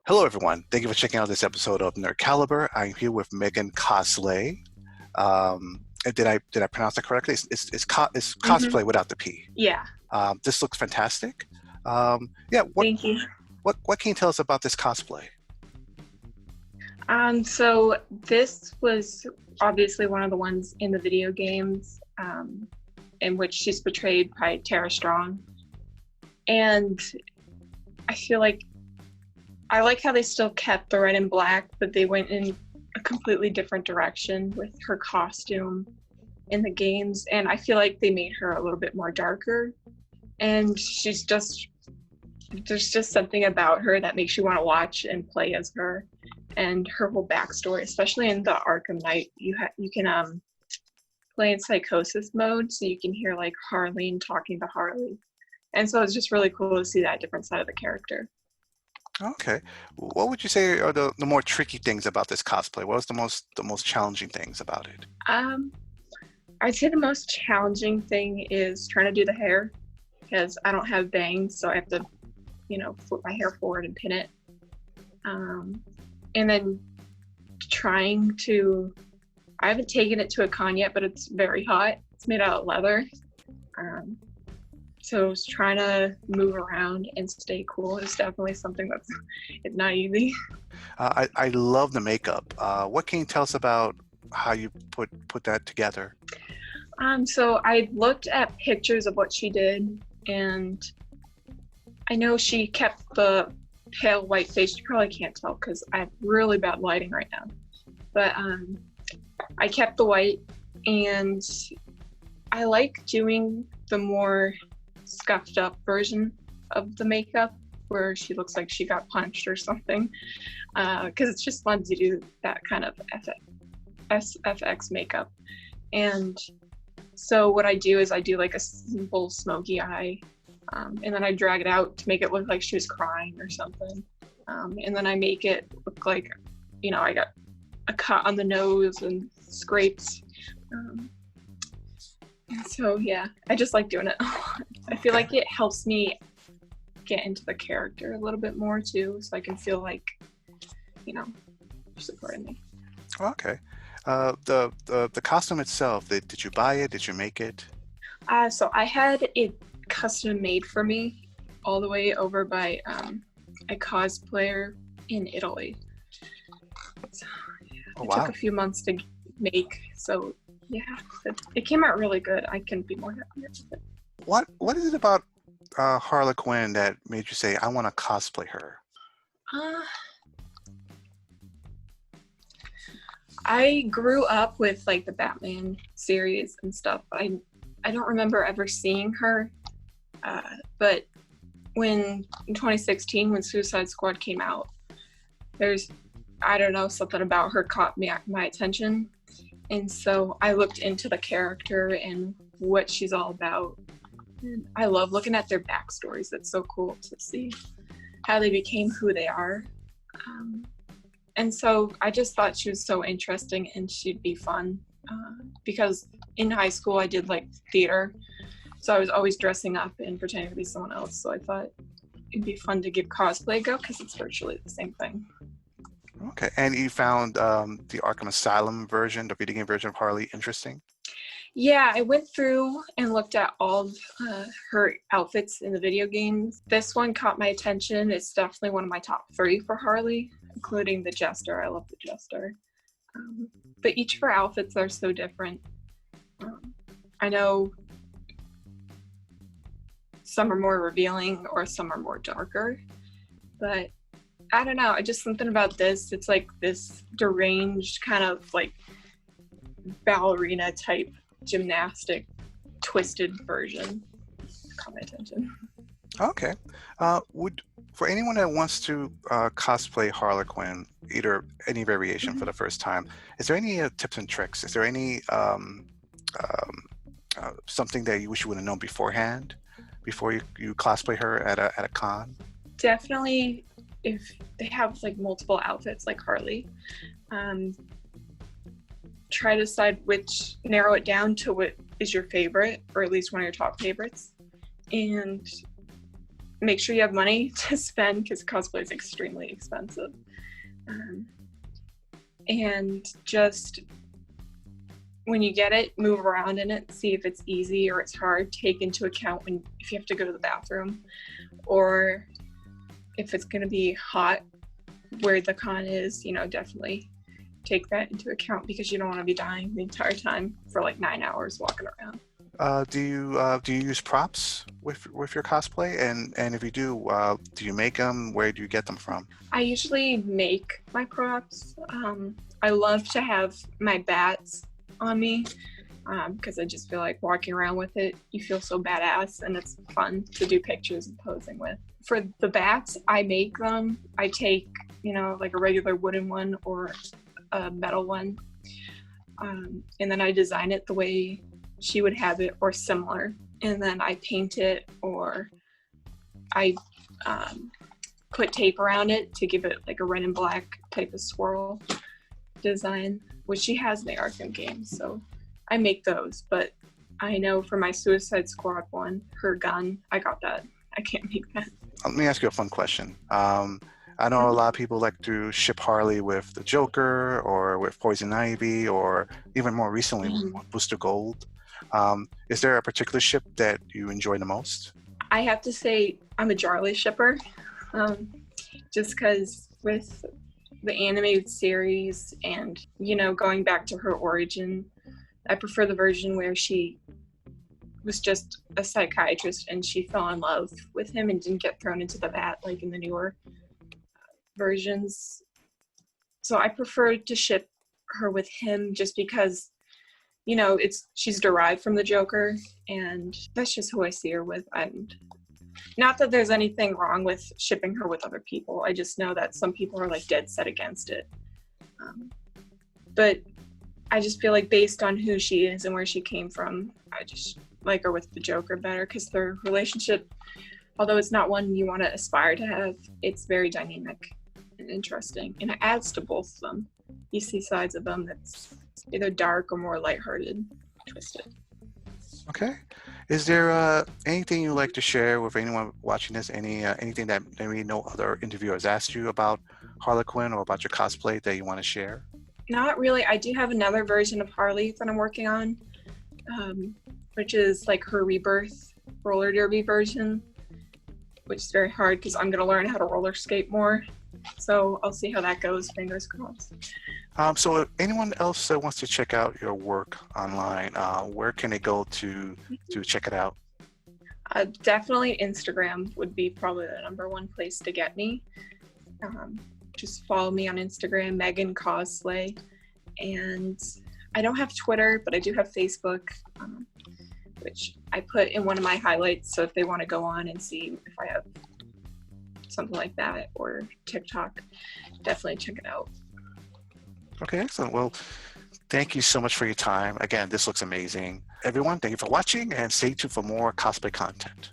Hello, everyone. Thank you for checking out this episode of Nerd Caliber. I'm here with Megancosslay. Did I pronounce that correctly? It's hmm cosplay without the P. Yeah, This looks fantastic. Yeah. thank you. What can you tell us about this cosplay? So this was obviously one of the ones in the video games, in which she's portrayed by Tara Strong. And I feel like I like how they still kept the red and black, but they went in a completely different direction with her costume in the games. And I feel like they made her a little bit more darker. And there's just something about her that makes you want to watch and play as her, and her whole backstory, especially in the Arkham Knight. You can play in psychosis mode, so you can hear like Harley talking to Harley, and so it's just really cool to see that different side of the character. Okay. What would you say are the more tricky things about this cosplay? What was the most challenging things about it? Um, I'd say the most challenging thing is trying to do the hair, because I don't have bangs, so I have to, flip my hair forward and pin it. And then trying to, I haven't taken it to a con yet, but it's very hot. It's made out of leather. Um, so it's trying to move around and stay cool is definitely something that's it's not easy. I love the makeup. What can you tell us about how you put that together? So I looked at pictures of what she did, and I know she kept the pale white face. You probably can't tell because I have really bad lighting right now. But I kept the white, and I like doing the more scuffed up version of the makeup where she looks like she got punched or something, because it's just fun to do that kind of SFX makeup. And so what I do is I do like a simple smoky eye, and then I drag it out to make it look like she was crying or something. And then I make it look like, I got a cut on the nose and scrapes. And so, yeah, I just like doing it. I feel like it helps me get into the character a little bit more too, so I can feel like, you're supporting me. Okay. The costume itself, did you buy it? Did you make it? So I had it custom made for me all the way over by a cosplayer in Italy. So, yeah, Oh, it wow. took a few months to make. So yeah, it came out really good. I couldn't be more happy with it. What is it about Harley Quinn that made you say, I want to cosplay her? Uh, I grew up with like the Batman series and stuff. I don't remember ever seeing her, but in 2016 when Suicide Squad came out, I don't know, something about her caught my attention, and so I looked into the character and what she's all about. And I love looking at their backstories. It's so cool to see how they became who they are. And so I just thought she was so interesting and she'd be fun, because in high school I did like theater, so I was always dressing up and pretending to be someone else. So I thought it'd be fun to give cosplay a go because it's virtually the same thing. Okay. And you found the Arkham Asylum version, the video game version of Harley, interesting? Yeah, I went through and looked at all of her outfits in the video games. This one caught my attention. It's definitely one of my top 3 for Harley, including the Jester. I love the Jester. But each of her outfits are so different. I know some are more revealing or some are more darker, but I don't know. I just something about this. It's like this deranged kind of like ballerina type gymnastic twisted version caught my attention. Okay. For anyone that wants to cosplay Harley Quinn, either any variation for the first time, is there any tips and tricks? Is there any something that you wish you would have known beforehand, before you cosplay her at a con? Definitely, if they have like multiple outfits like Harley, try to decide narrow it down to what is your favorite, or at least one of your top favorites, and make sure you have money to spend because cosplay is extremely expensive. And just when you get it, move around in it, see if it's easy or it's hard. Take into account if you have to go to the bathroom or if it's going to be hot where the con is, definitely take that into account because you don't want to be dying the entire time for like 9 hours walking around. Do you use props with your cosplay? And if you do you make them? Where do you get them from? I usually make my props. I love to have my bats on me because I just feel like walking around with it, you feel so badass and it's fun to do pictures and posing with. For the bats, I make them. I take, like a regular wooden one or a metal one, and then I design it the way she would have it or similar, and then I paint it or I put tape around it to give it like a red and black type of swirl design, which she has in the Arkham games. So I make those, but I know for my Suicide Squad one, her gun, I got that. I can't make that. Let me ask you a fun question. I know a lot of people like to ship Harley with the Joker or with Poison Ivy or even more recently with Booster Gold. Is there a particular ship that you enjoy the most? I have to say I'm a Jarly shipper, just because with the animated series and, going back to her origin, I prefer the version where she was just a psychiatrist and she fell in love with him and didn't get thrown into the vat like in the newer versions. So I prefer to ship her with him just because, she's derived from the Joker and that's just who I see her with. And not that there's anything wrong with shipping her with other people. I just know that some people are like dead set against it. But I just feel like based on who she is and where she came from, I just like her with the Joker better because their relationship, although it's not one you want to aspire to have, it's very dynamic and interesting, and it adds to both of them. You see sides of them that's either dark or more lighthearted, twisted. Okay. Is there anything you'd like to share with anyone watching this? Anything that maybe no other interviewer has asked you about Harley Quinn or about your cosplay that you want to share? Not really. I do have another version of Harley that I'm working on, which is like her rebirth roller derby version, which is very hard because I'm going to learn how to roller skate more. So I'll see how that goes, fingers crossed. So if anyone else wants to check out your work online, where can they go to check it out? Definitely Instagram would be probably the #1 place to get me. Just follow me on Instagram, Megancosslay. And I don't have Twitter, but I do have Facebook, which I put in one of my highlights. So if they want to go on and see if I have something like that, or TikTok, definitely check it out. Okay, excellent. Well, thank you so much for your time. Again, this looks amazing. Everyone, thank you for watching and stay tuned for more cosplay content.